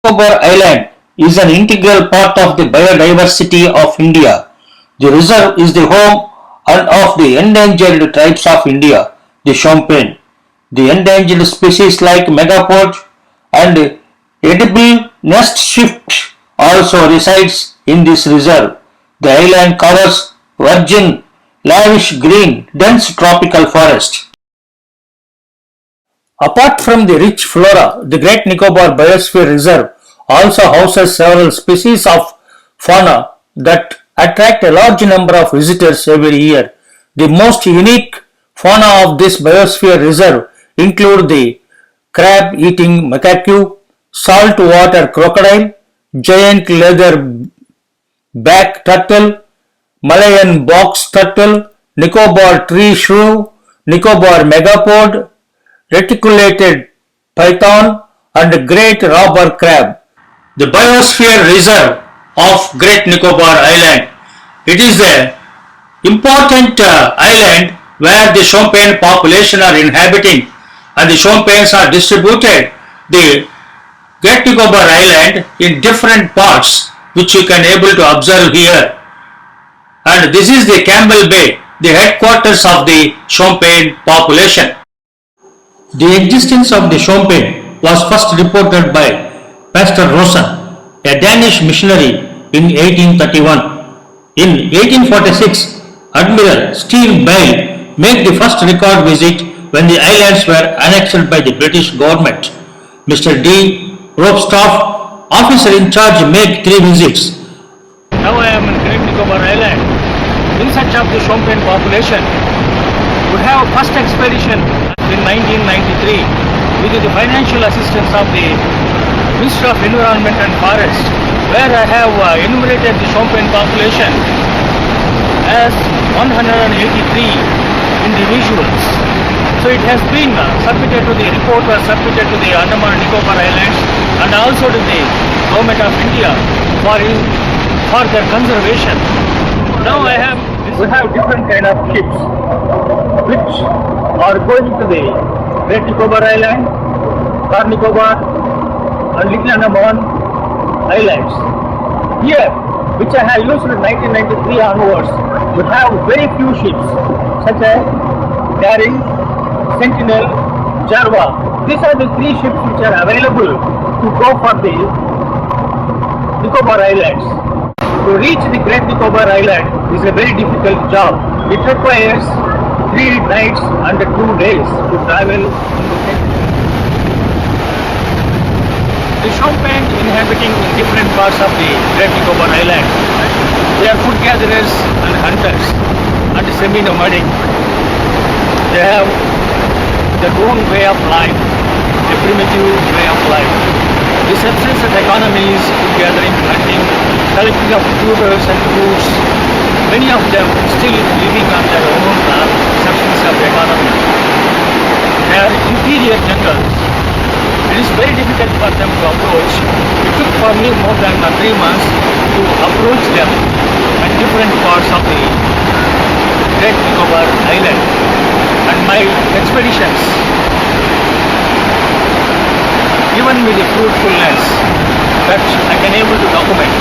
Nicobar Island is an integral part of the biodiversity of India. The reserve is the home of the endangered tribes of India, the Shompen. The endangered species like megapod and edible nest shifts also resides in this reserve. The island covers virgin, lavish green, dense tropical forest. Apart from the rich flora, the Great Nicobar Biosphere Reserve also houses several species of fauna that attract a large number of visitors every year. The most unique fauna of this biosphere reserve include the crab-eating macaque, saltwater crocodile, giant leather-back turtle, Malayan box turtle, Nicobar tree shrew, Nicobar megapod, reticulated python, and great robber crab. The Biosphere Reserve of Great Nicobar Island. It is the important island where the Shompen population are inhabiting and the Shompens are distributed the Great Nicobar Island in different parts which you can able to observe here. And this is the Campbell Bay, the headquarters of the Shompen population. The existence of the Shompen was first reported by Pastor Rosen, a Danish missionary in 1831. In 1846, Admiral Steve Bale made the first record visit when the islands were annexed by the British government. Mr. D. Ropestaff, officer in charge, made 3 visits. Now I am in Great Nicobar Island. In search of the Shompen population, we have first expedition in 1993 with the financial assistance of the Ministry of Environment and Forest, where I have enumerated the Shompen population as 183 individuals. So it has been submitted to the report was submitted to the Andaman and Nicobar Islands and also to the Government of India for their conservation. Now we have different kind of ships which are going to the Great Nicobar Island, Car Nicobar and Little Andaman Islands. Here, which I have used in 1993 onwards, we have very few ships such as Daring, Sentinel, Jarva. These are the 3 ships which are available to go for the Nicobar Islands. To reach the Great Nicobar Island is a very difficult job. It requires 3 nights and 2 days to travel. The Shompen inhabiting different parts of the Great Nicobar Island. They are food gatherers and hunters and semi-nomadic. They have their own way of life, a primitive way of life. The subsistence of economy is food gathering, hunting, collecting of tubers and fruits. Many of them still living on their own substance of the economy. They are interior jungles. It is very difficult for them to approach. It took for me more than 3 months to approach them at different parts of the Great Nicobar Island. And my expeditions given me the fruitfulness that I can able to document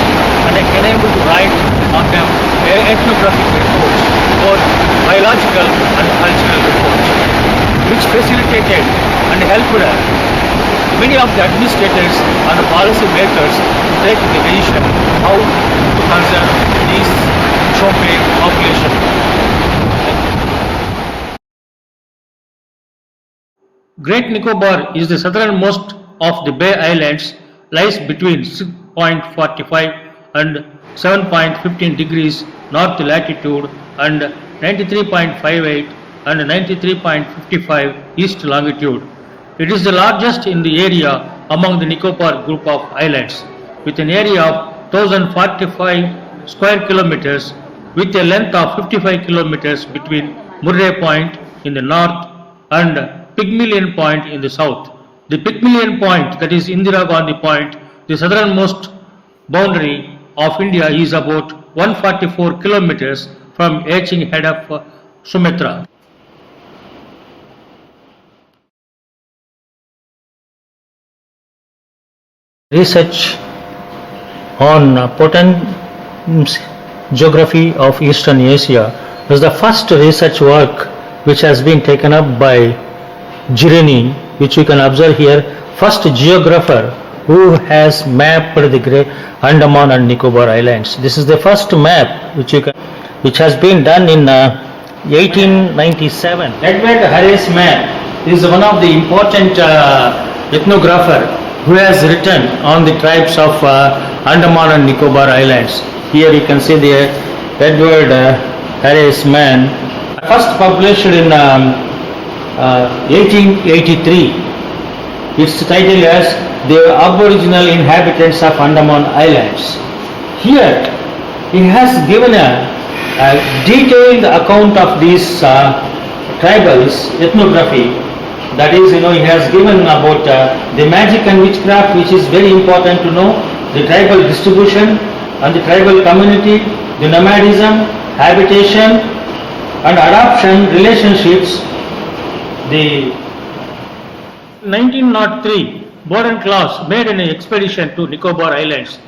and I can able to write on them ethnographic reports, both biological and cultural reports, which facilitated and helped many of the administrators and the policy makers to take the decision how to conserve this Shompen population. Great Nicobar is the southernmost of the Bay Islands, lies between 6.45 and 7.15 degrees north latitude and 93.58 and 93.55 east longitude. It is the largest in the area among the Nicobar group of islands, with an area of 1045 square kilometers with a length of 55 kilometers between Murray Point in the north and Pygmalion Point in the south. The Pygmalion Point, that is Indira Gandhi Point, the southernmost boundary of India, is about 144 kilometers from Aching head of Sumatra. research on Poten's geography of Eastern Asia was the first research work which has been taken up by Girini, which you can observe here, first geographer who has mapped the Great Andaman and Nicobar Islands. This is the first map which has been done in 1897. Edward Harris map is one of the important ethnographer who has written on the tribes of Andaman and Nicobar Islands. Here you can see the Edward Harris man, first published in 1883. Its title is The Aboriginal Inhabitants of Andaman Islands. Here he has given a detailed account of these tribals ethnography. That is, he has given about the magic and witchcraft, which is very important to know, the tribal distribution and the tribal community, the nomadism, habitation and adoption relationships. The 1903, Borden Claus made an expedition to Nicobar Islands.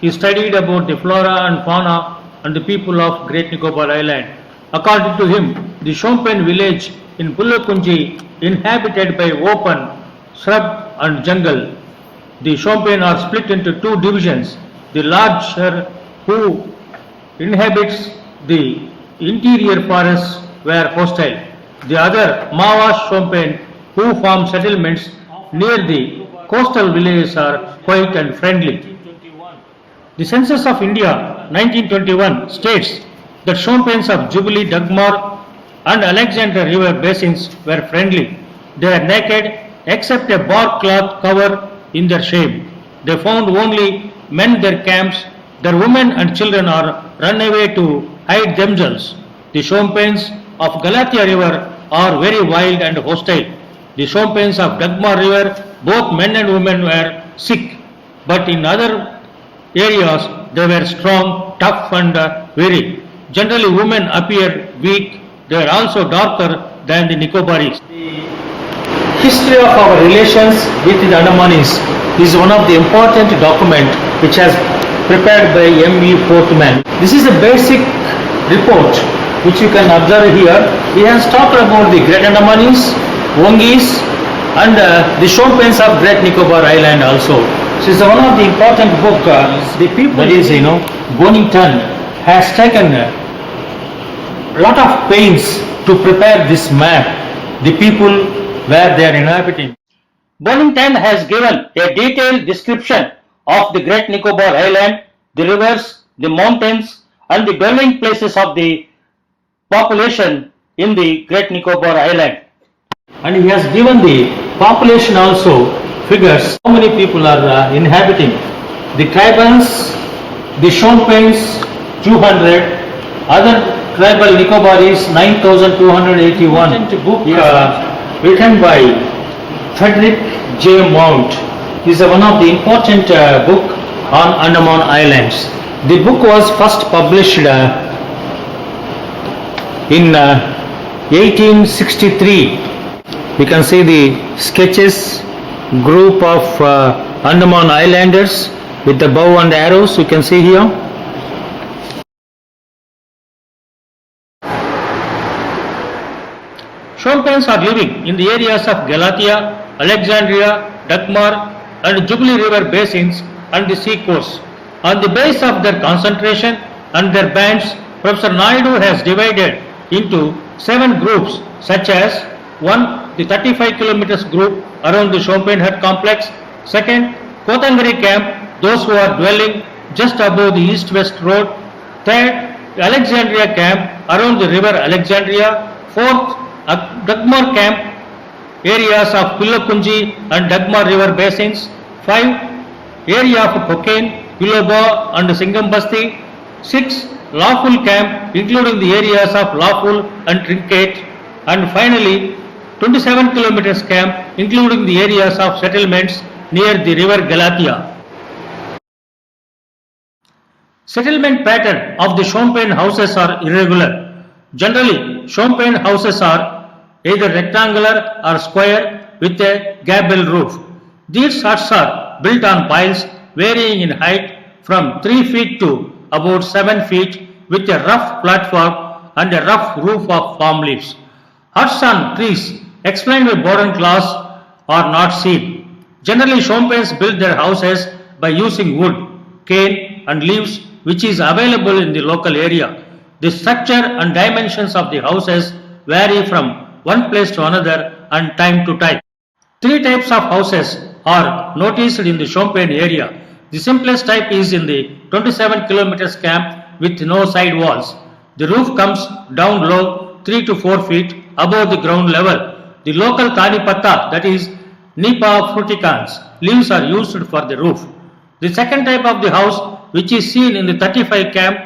He studied about the flora and fauna and the people of Great Nicobar Island. According to him, the Shompen village in Pullakunji inhabited by open shrub and jungle. The Shompen are split into two divisions. The larger who inhabits the interior forests were hostile. The other Mawas Shompen who form settlements near the coastal villages are quiet and friendly. The Census of India 1921 states that Shompens of Jubilee, Dagmar and Alexander River basins were friendly. They are naked except a bark cloth cover in their shame. They found only men their camps. Their women and children are run away to hide themselves. The Shompens of Galatia River are very wild and hostile. The Shompens of Dagmar River, both men and women were sick, but in other areas they were strong, tough and weary. Generally women appear weak. They are also darker than the Nicobaris. The history of our relations with the Andamanis is one of the important documents which has prepared by M.V. Portman. This is a basic report which you can observe here. He has talked about the Great Andamanis, Wongis and the Shompens of Great Nicobar Island also. This is one of the important book. The people, that is, Bonington has taken a lot of pains to prepare this map, the people where they are inhabiting. Bonington has given a detailed description of the Great Nicobar Island, the rivers, the mountains and the dwelling places of the population in the Great Nicobar Island. And he has given the population also figures, how many people are inhabiting. The tribals, the Shompens 200, other tribal Nicobaris 9,281. Book written by Frederick J. Mount is one of the important book on Andaman Islands. The book was first published in 1863. We can see the sketches, group of Andaman Islanders with the bow and arrows, you can see here. Shompens are living in the areas of Galatia, Alexandria, Dagmar and Jubilee River basins and the sea coast. On the base of their concentration and their bands, Professor Naidu has divided into 7 groups such as 1. The 35 kilometers group around the Shompen hut complex. 2nd, Kotangari camp, those who are dwelling just above the east-west road. 3rd, Alexandria camp around the river Alexandria. 4th, Dagmar camp, areas of Pullakunji and Dagmar river basins. 5, area of Pokane, Nicobar and Singambasti. 6, Lawful camp, including the areas of Lawful and Trinket. And finally, 27 kilometers camp, including the areas of settlements near the river Galatia. Settlement pattern of the Shompen houses are irregular. Generally, Shompen houses are either rectangular or square with a gable roof. These huts are built on piles varying in height from 3 feet to about 7 feet with a rough platform and a rough roof of palm leaves. Huts on trees explained by bottom class are not seen. Generally, Shompens build their houses by using wood, cane and leaves which is available in the local area. The structure and dimensions of the houses vary from one place to another and time to time. Three types of houses are noticed in the Shompen area. The simplest type is in the 27 kilometers camp with no side walls. The roof comes down low 3 to 4 feet above the ground level. The local Tani Patta, that is Nipa fruticans, leaves are used for the roof. The second type of the house, which is seen in the 35 camp,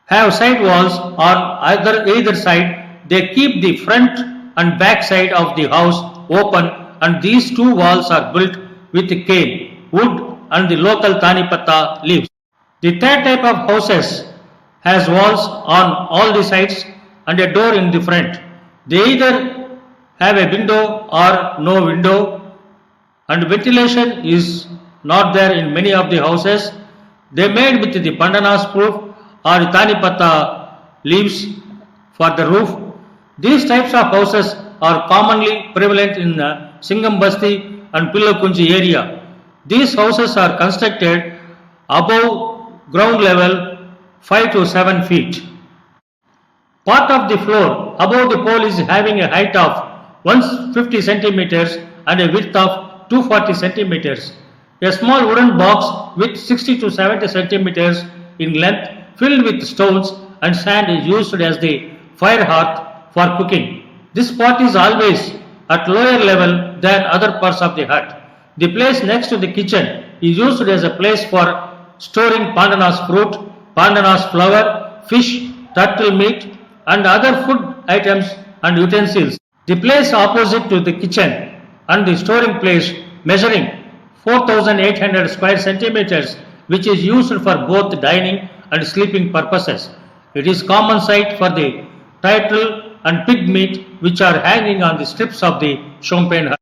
have side walls on either side. They keep the front and back side of the house open, and these two walls are built with cane, wood and the local Tani Patta leaves. The third type of houses has walls on all the sides and a door in the front. They either have a window or no window, and ventilation is not there in many of the houses. They made with the pandanas proof or Tani Patta leaves for the roof. These types of houses are commonly prevalent in Singam Basti and Pillakunji area. These houses are constructed above ground level 5 to 7 feet. Part of the floor above the pole is having a height of 150 centimeters and a width of 240 centimeters. A small wooden box with 60 to 70 centimeters in length filled with stones and sand is used as the fire hearth for cooking. This pot is always at lower level than other parts of the hut. The place next to the kitchen is used as a place for storing pandanas fruit, pandanas flour, fish, turtle meat and other food items and utensils. The place opposite to the kitchen and the storing place measuring 4,800 square centimeters, which is used for both dining and sleeping purposes. It is common site for the turtle and pig meat which are hanging on the strips of the Shompen hut.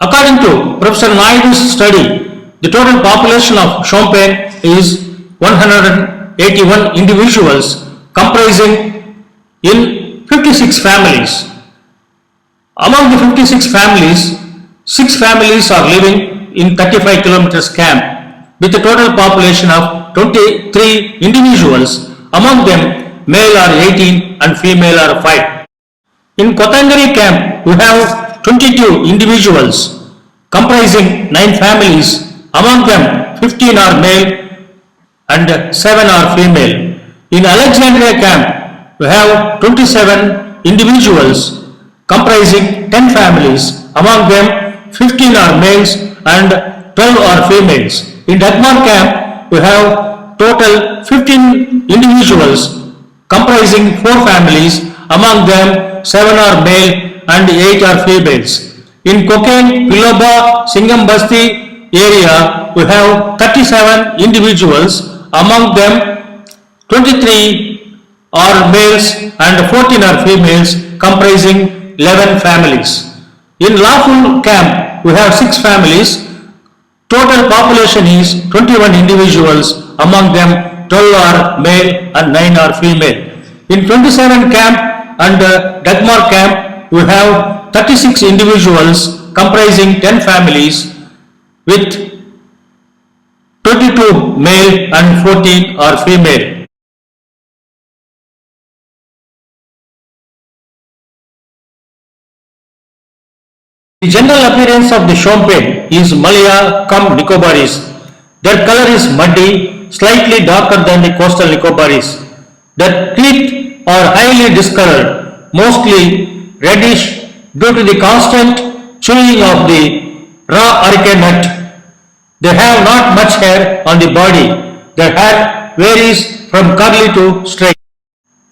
According to Professor Naidu's study, the total population of Shompen is 181 individuals comprising in 56 families. Among the 56 families, 6 families are living in 35 kilometers camp with a total population of 23 individuals. Among them, male are 18 and female are 5. In Kotangari camp, we have 22 individuals comprising 9 families. Among them, 15 are male and 7 are female. In Alexandria camp, we have 27 individuals comprising 10 families. Among them, 15 are males and 12 are females. In Dagmar camp, we have total 15 individuals comprising 4 families. Among them, 7 are male and 8 are females. In Koken, Piloba, Singam Basti area, we have 37 individuals. Among them, 23 are males and 14 are females, comprising 11 families. In Laful camp, we have 6 families. Total population is 21 individuals. Among them, 12 are male and 9 are female. In 27 camp and Dagmar camp, we have 36 individuals comprising 10 families with 22 male and 14 are female. The general appearance of the Shompen is Malaya cum Nicobaris. Their color is muddy, slightly darker than the coastal Nicobaris. Their teeth are highly discolored, mostly reddish due to the constant chewing of the raw areca nut. They have not much hair on the body. Their hair varies from curly to straight.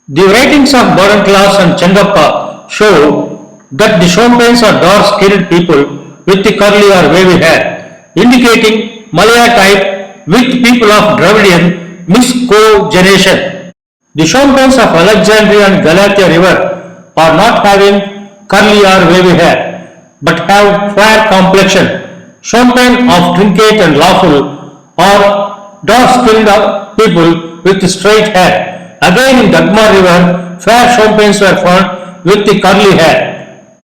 The writings of Baran Class and Changappa show that the Shompens are dark-skinned people with the curly or wavy hair, indicating Malaya type with people of Dravidian miscogeneration. The Shompens of Alexandria and Galatia River are not having curly or wavy hair. but have fair complexion. Shompen of trinket and lawful or dark-skinned people with straight hair. Again in Dagmar River, fair Shompens were found with the curly hair.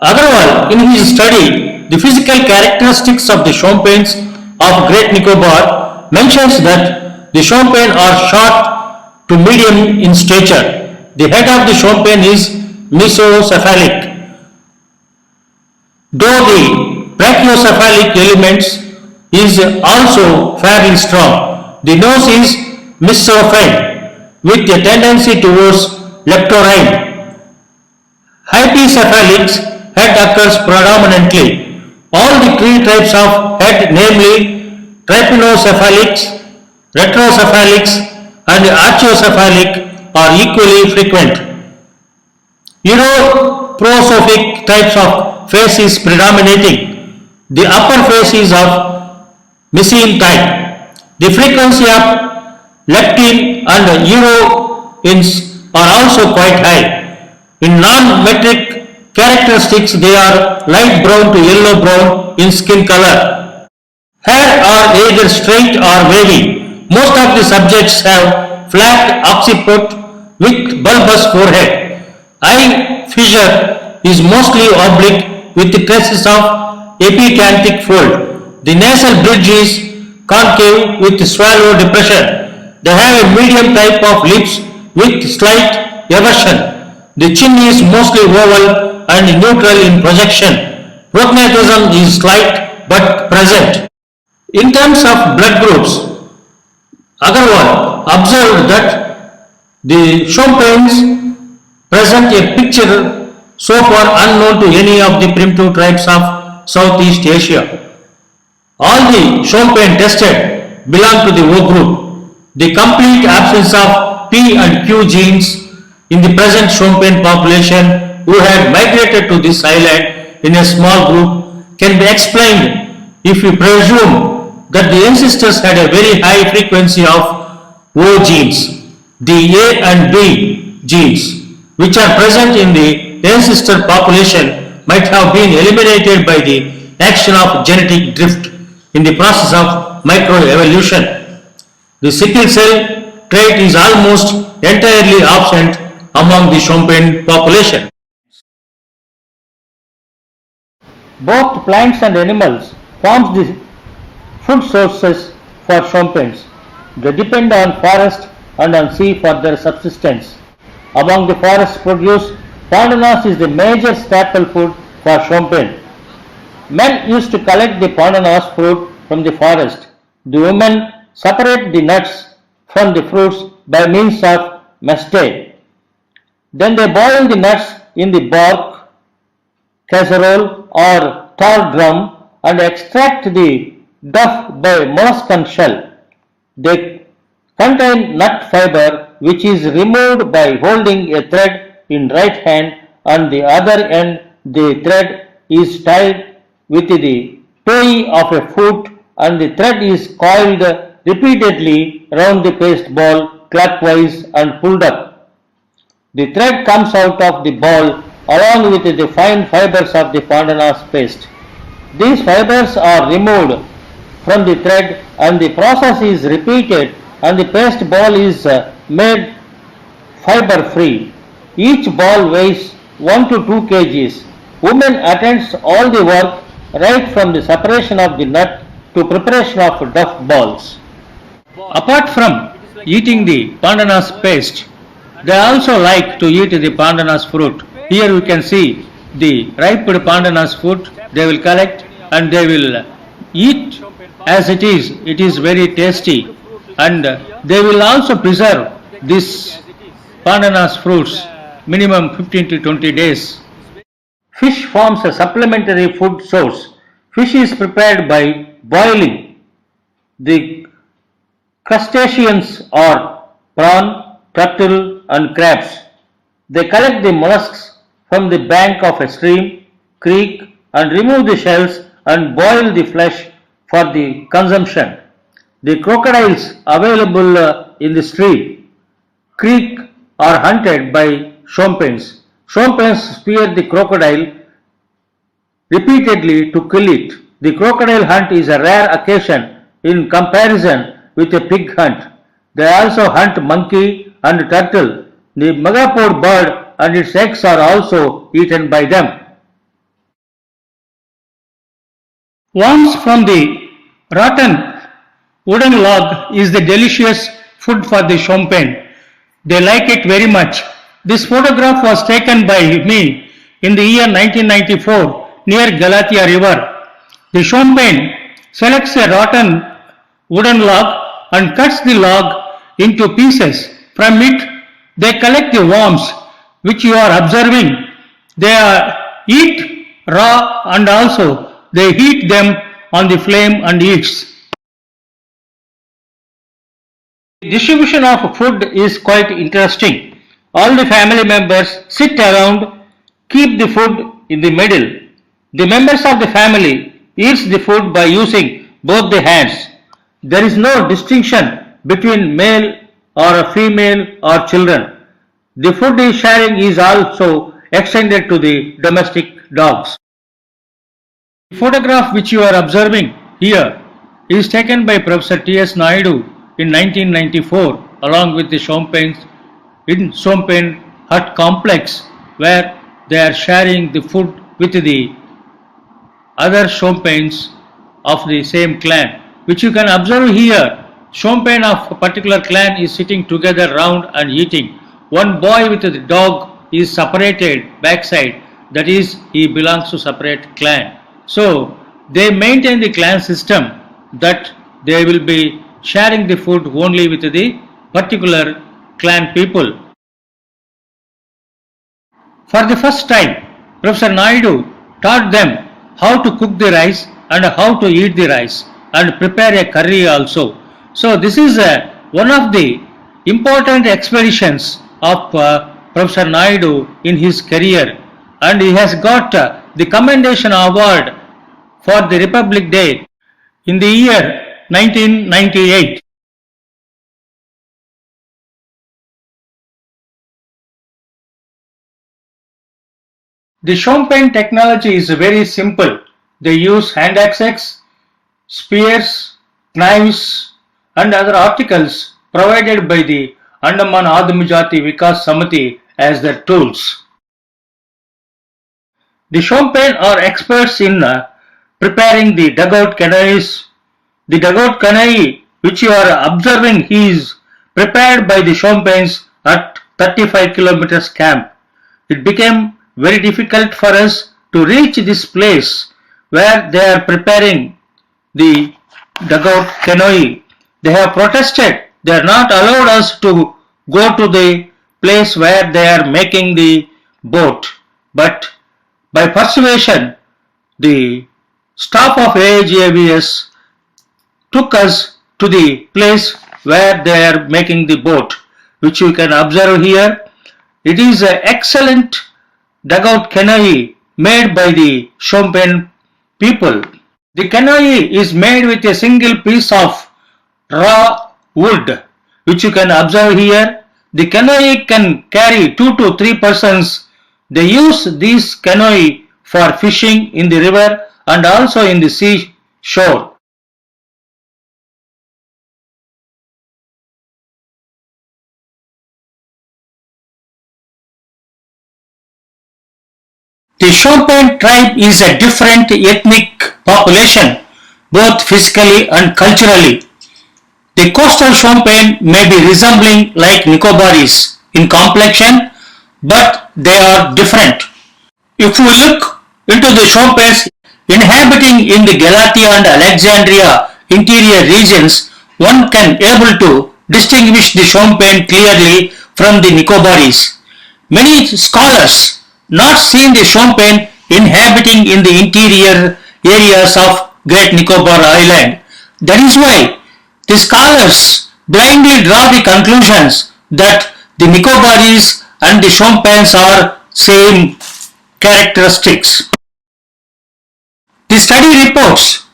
Agarwal, in his study, The Physical Characteristics of the Shompens of Great Nicobar, mentions that the Shompen are short to medium in stature. The head of the Shompen is mesocephalic, though the brachiocephalic elements is also fairly strong. The nose is mesophane with a tendency towards leptorhine. Hypocephalic head occurs predominantly. All the three types of head, namely trypanocephalics, retrocephalics, and archocephalic, are equally frequent. Uroprosophic types of face is predominating. The upper face is of Mycene type. The frequency of leptin and uroins are also quite high. In non-metric characteristics, they are light brown to yellow brown in skin color. Hair are either straight or wavy. Most of the subjects have flat occiput with bulbous forehead. Eye fissure is mostly oblique with traces of epicanthic fold. The nasal bridge is concave with swallow depression. They have a medium type of lips with slight eversion. The chin is mostly oval and neutral in projection. Prognatism is slight but present. In terms of blood groups, Agarwal observed that the Shompens present a picture so far unknown to any of the primitive tribes of Southeast Asia. All the Shompen tested belong to the O group. The complete absence of P and Q genes in the present Shompen population who had migrated to this island in a small group can be explained if we presume that the ancestors had a very high frequency of O genes. The A and B genes, which are present in the ancestor population, might have been eliminated by the action of genetic drift in the process of microevolution. The sickle cell trait is almost entirely absent among the Shompen population. Both plants and animals form the food sources for Shompens. They depend on forest and on sea for their subsistence. Among the forest produce, pandanus is the major staple food for Shompen. Men used to collect the pandanus fruit from the forest. The women separate the nuts from the fruits by means of mustard. Then they boil the nuts in the bark, casserole or tar drum and extract the duff by molluscan shell. They contain nut fiber which is removed by holding a thread in right hand and the other end the thread is tied with the toe of a foot and the thread is coiled repeatedly round the paste ball clockwise and pulled up. The thread comes out of the ball along with the fine fibers of the pandanus paste. These fibers are removed from the thread and the process is repeated and the paste ball is made fiber free. Each ball weighs 1 to 2 kgs. Women attends all the work right from the separation of the nut to preparation of duff balls. Apart from eating the pandanus paste, they also like to eat the pandanus fruit. Here we can see the ripe pandanus fruit they will collect and they will eat as it is. It is very tasty and they will also preserve this pandanus fruits minimum 15 to 20 days. Fish forms a supplementary food source. Fish is prepared by boiling. The crustaceans are prawn, turtle and crabs. They collect the mollusks from the bank of a stream, creek and remove the shells and boil the flesh for the consumption. The crocodiles available in the stream, creek are hunted by Shompens. Shompens spear the crocodile repeatedly to kill it. The crocodile hunt is a rare occasion in comparison with a pig hunt. They also hunt monkey and turtle. The megapode bird and its eggs are also eaten by them. Worms from the rotten wooden log is the delicious food for the Shompen. They like it very much. This photograph was taken by me in the year 1994 near Galatia River. The Shompen selects a rotten wooden log and cuts the log into pieces. From it, they collect the worms which you are observing. They eat raw and also they heat them on the flame and eats. The distribution of food is quite interesting. All the family members sit around, keep the food in the middle. The members of the family eats the food by using both the hands. There is no distinction between male or female or children. The food sharing is also extended to the domestic dogs. The photograph which you are observing here is taken by Professor T.S. Naidu in 1994 along with the Shompens in Shompen hut complex where they are sharing the food with the other Shompens of the same clan, which you can observe here. Shompen of a particular clan is sitting together round and eating. One boy with the dog is separated backside, that is, he belongs to separate clan. So they maintain the clan system that they will be sharing the food only with the particular clan people. For the first time, Professor Naidu taught them how to cook the rice and how to eat the rice and prepare a curry also. So this is one of the important expeditions of Professor Naidu in his career, and he has got the Commendation Award for the Republic Day in the year 1998. The Shompen technology is very simple. They use hand axes, spears, knives and other articles provided by the Andaman Adamijati Vikas Samiti as their tools. The Shompen are experts in preparing the dugout canoes. The dugout canoe which you are observing is prepared by the Shompens at 35 kilometers camp. It became very difficult for us to reach this place where they are preparing the dugout canoe. They have protested. They are not allowed us to go to the place where they are making the boat. But by persuasion, the staff of AIGAVS took us to the place where they are making the boat, which you can observe here. It is an excellent dugout canoe made by the Shompen people. The canoe is made with a single piece of raw wood, which you can observe here. The canoe can carry 2 to 3 persons. They use this canoe for fishing in the river and also in the sea shore. The Shompen tribe is a different ethnic population, both physically and culturally. The coastal Shompen may be resembling like Nicobaris in complexion, but they are different. If we look into the Shompens inhabiting in the Galatia and Alexandria interior regions, one can able to distinguish the Shompen clearly from the Nicobaris. Many scholars not seen the Shompen inhabiting in the interior areas of Great Nicobar Island. That is why the scholars blindly draw the conclusions that the Nicobaris and the Shompens are same characteristics. The study reports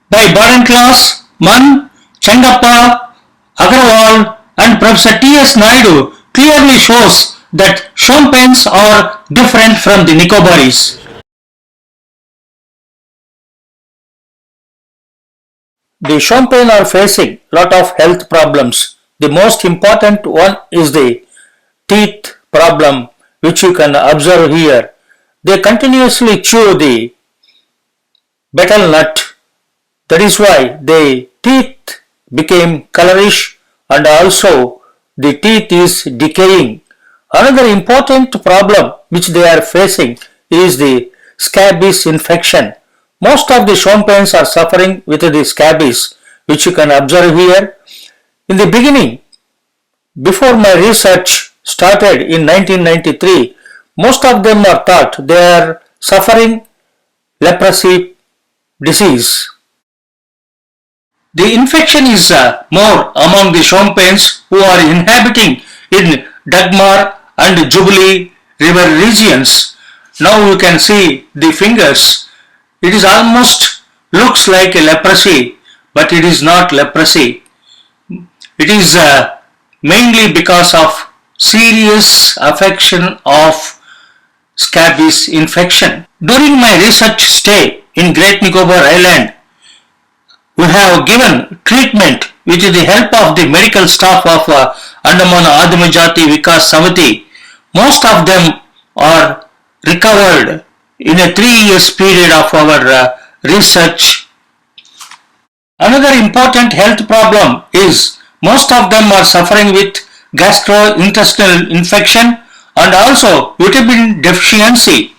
by Baranclass, Mann, Changappa, Agarwal and Professor T.S. Naidu clearly shows that Shompens are different from the Nicobaris. The Shompen are facing lot of health problems. The most important one is the teeth problem, which you can observe here. They continuously chew the betel nut. That is why the teeth became colorish and also the teeth is decaying. Another important problem which they are facing is the scabies infection. Most of the Shompens are suffering with the scabies, which you can observe here. In the beginning, before my research started in 1993, most of them are thought they are suffering leprosy disease. The infection is more among the Shompens who are inhabiting in Dagmar and Jubilee river regions. Now you can see the fingers. It is almost looks like a leprosy, but it is not leprosy. It is mainly because of serious affection of scabies infection. During my research stay in Great Nicobar Island, we have given treatment with the help of the medical staff of Andaman Adimajati Vikas Samiti. Most of them are recovered in a 3 years period of our research. Another important health problem is most of them are suffering with gastrointestinal infection and also vitamin deficiency.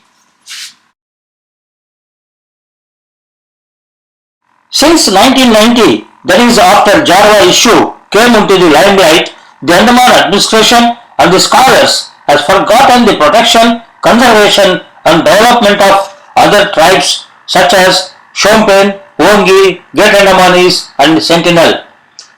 Since 1990, that is after Jarwa issue came into the limelight, the Andaman administration and the scholars has forgotten the protection, conservation and development of other tribes such as Shompen, Wongi, Great Andamanis and Sentinel.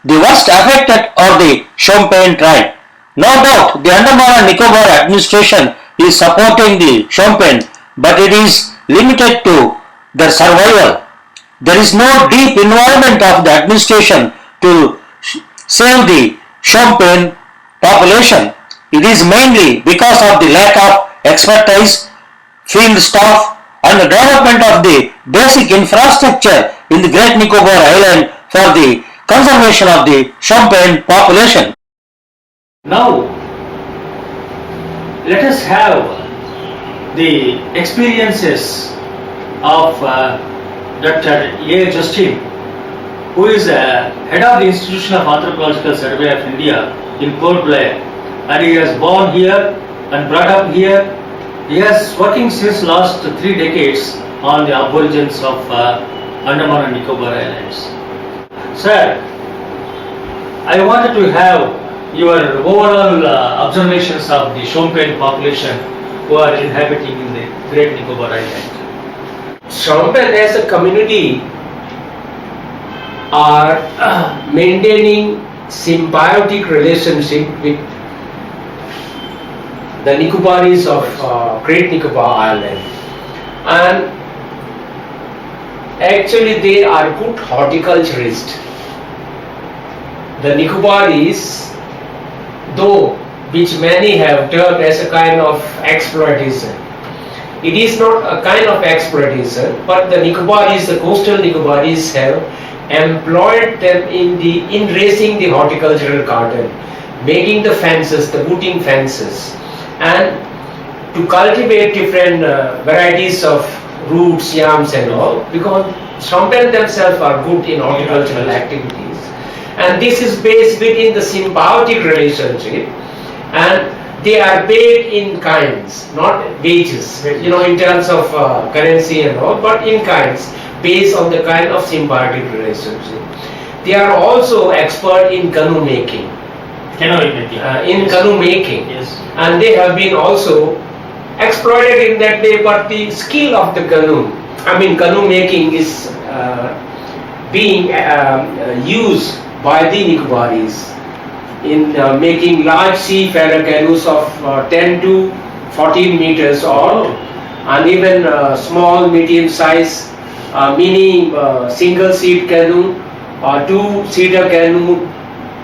The worst affected are the Shompen tribe. No doubt the Andaman and Nicobar administration is supporting the Shompen, but it is limited to their survival. There is no deep involvement of the administration to save the Shompen population. It is mainly because of the lack of expertise, field staff and the development of the basic infrastructure in the Great Nicobar Island for the conservation of the Shompen population. Now, let us have the experiences of Dr. A. Justin, who is head of the Institution of Anthropological Survey of India in Port Blair, and he was born here and brought up here. He has working since last 3 decades on the aborigines of Andaman and Nicobar Islands. Sir, I wanted to have your overall observations of the Shompen population who are inhabiting in the Great Nicobar Island. Shompen as a community are maintaining symbiotic relationship with the Nicobaris of Great Nicobar Island, and actually they are good horticulturists. The Nicobaris, though which many have termed as a kind of exploitation, it is not a kind of exploitation, but the Nicobaris, the coastal Nicobaris have employed them in raising the horticultural garden, making the fences, the wooding fences, and to cultivate different varieties of roots, yams and all, because Shompen themselves are good in horticultural activities, and this is based within the symbiotic relationship, and they are paid in kinds, not wages, in terms of currency and all, but in kinds, based on the kind of symbiotic relationship. They are also expert in canoe making. Canoe making. Yes. And they have been also exploited in that way, but the skill of the canoe, canoe making is being used by the Nicobaris in making large seafarer canoes of 10 to 14 meters or and even small medium size mini single seat canoe or 2-seater canoe,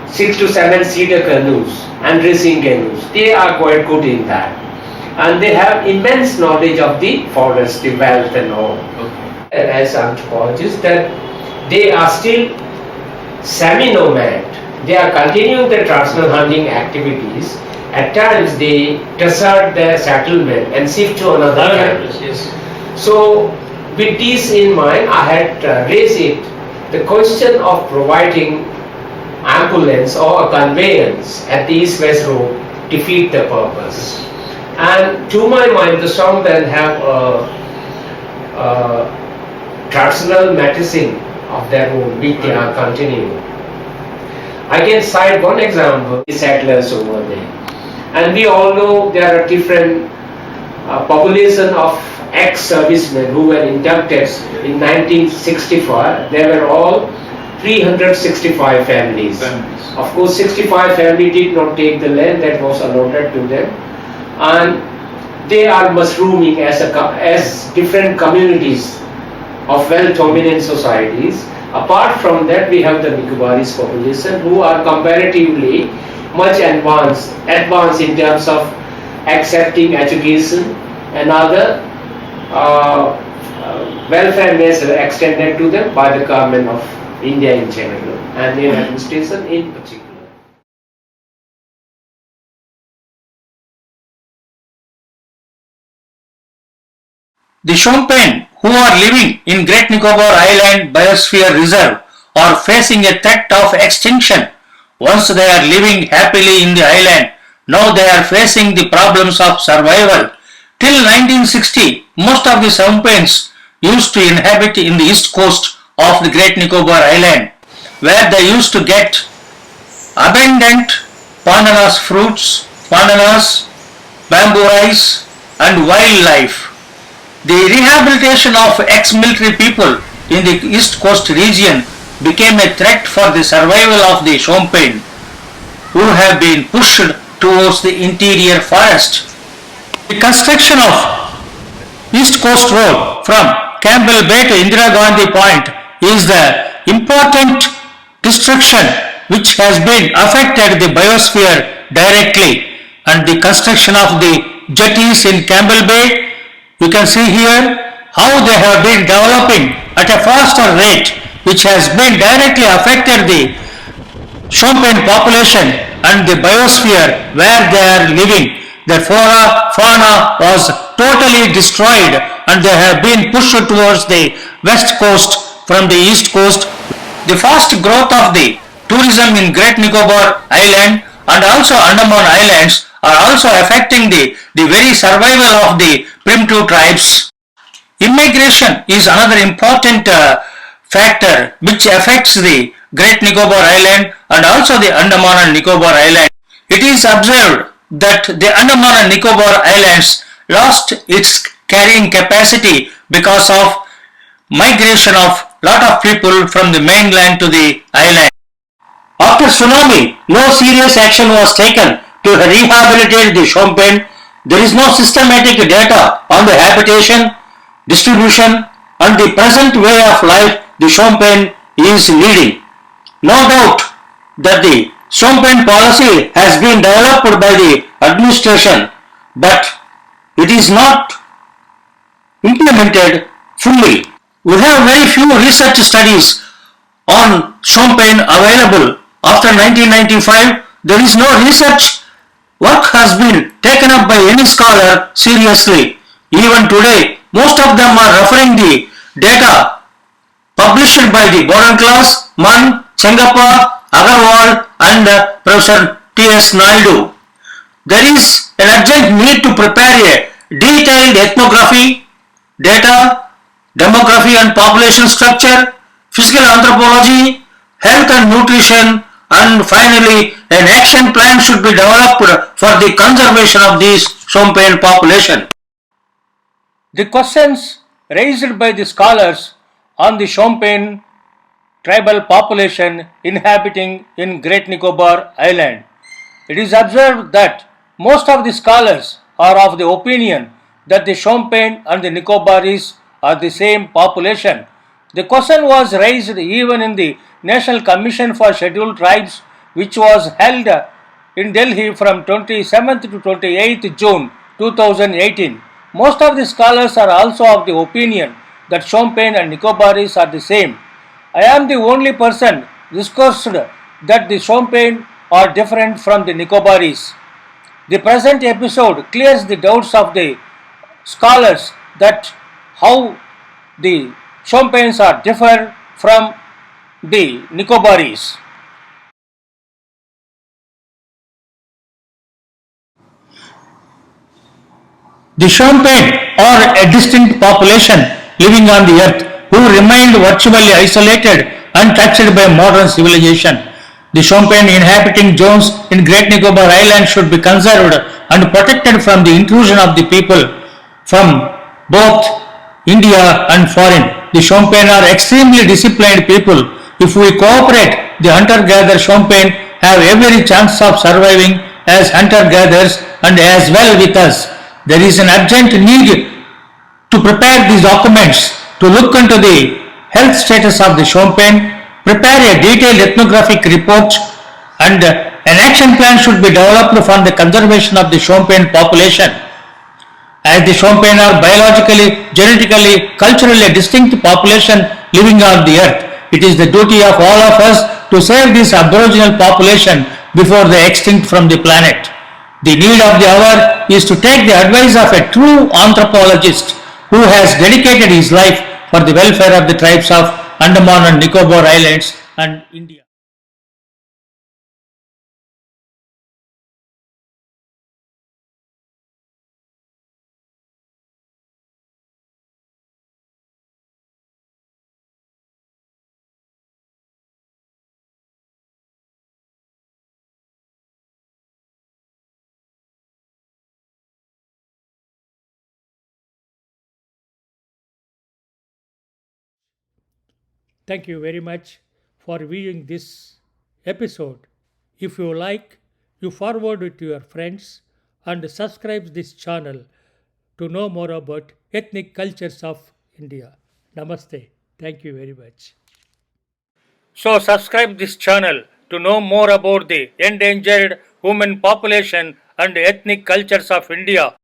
6 to 7-seater canoes and racing canoes. They are quite good in that, and they have immense knowledge of the forest, the wealth and all. Okay. As anthropologists, that they are still semi-nomad. They are continuing their traditional hunting activities. At times they desert their settlement and shift to another camp. Yes. So with this in mind, I had raised it, the question of providing ambulance or a conveyance at the east-west road defeat the purpose. And to my mind, the Shompen have a traditional medicine of their own which they are continuing. I can cite one example, the settlers over there. And we all know there are different population of ex-servicemen who were inducted in 1965. They were all 365 families. Of course, 65 families did not take the land that was allotted to them, and they are mushrooming as different communities of well-dominant societies. Apart from that, we have the Nicobarese population who are comparatively much advanced in terms of accepting education and other welfare measures extended to them by the government of India in general and their administration in particular. The Shompen who are living in Great Nicobar Island Biosphere Reserve are facing a threat of extinction. Once they are living happily in the island, now they are facing the problems of survival. Till 1960, most of the Shompens used to inhabit in the east coast of the Great Nicobar Island, where they used to get abundant bananas fruits, bananas, bamboo rice and wildlife. The rehabilitation of ex-military people in the east coast region became a threat for the survival of the Shompen, who have been pushed towards the interior forest. The construction of East Coast Road from Campbell Bay to Indira Gandhi Point is the important destruction which has been affected the biosphere directly, and the construction of the jetties in Campbell Bay, you can see here how they have been developing at a faster rate, which has been directly affected the Shompen population and the biosphere where they are living. Their flora, fauna was totally destroyed, and they have been pushed towards the west coast from the east coast. The fast growth of the tourism in Great Nicobar Island and also Andaman Islands are also affecting the very survival of the primitive tribes. Immigration is another important factor which affects the Great Nicobar Island and also the Andaman and Nicobar Island. It is observed that the Andaman and Nicobar Islands lost its carrying capacity because of migration of lot of people from the mainland to the island. After tsunami, no serious action was taken to rehabilitate the Shompen. There is no systematic data on the habitation, distribution and the present way of life the Shompen is leading. No doubt that the Shompen policy has been developed by the administration, but it is not implemented fully. We have very few research studies on Shompen available. After 1995, there is no research work has been taken up by any scholar seriously. Even today, most of them are referring the data published by the Boran class, Mann, Chengappa, Agarwal and Professor T.S. Naidu. There is an urgent need to prepare a detailed ethnography, data, demography and population structure, physical anthropology, health and nutrition, and finally an action plan should be developed for the conservation of this Shompen population. The questions raised by the scholars on the Shompen tribal population inhabiting in Great Nicobar Island. It is observed that most of the scholars are of the opinion that the Shompen and the Nicobaris are the same population. The question was raised even in the National Commission for Scheduled Tribes, which was held in Delhi from 27th to 28th June 2018. Most of the scholars are also of the opinion that Shompen and Nicobaris are the same. I am the only person discoursed that the Shompen are different from the Nicobaris. The present episode clears the doubts of the scholars that how the Shompens are differ from the Nicobaris. The Shompen are a distinct population living on the earth who remained virtually isolated, untouched by modern civilization. The Shompen inhabiting zones in Great Nicobar Island should be conserved and protected from the intrusion of the people from both India and foreign. The Shompen are extremely disciplined people. If we cooperate, the hunter-gatherer Shompen have every chance of surviving as hunter-gatherers and as well with us. There is an urgent need to prepare these documents, to look into the health status of the Shompen, prepare a detailed ethnographic report, and an action plan should be developed for the conservation of the Shompen population. As the Shompen are biologically, genetically, culturally a distinct population living on the earth, it is the duty of all of us to save this aboriginal population before they extinct from the planet. The need of the hour is to take the advice of a true anthropologist who has dedicated his life for the welfare of the tribes of Andaman and Nicobar Islands and India. Thank you very much for viewing this episode. If you like, you forward it to your friends and subscribe this channel to know more about ethnic cultures of India. Namaste. Thank you very much. So subscribe this channel to know more about the endangered human population and ethnic cultures of India.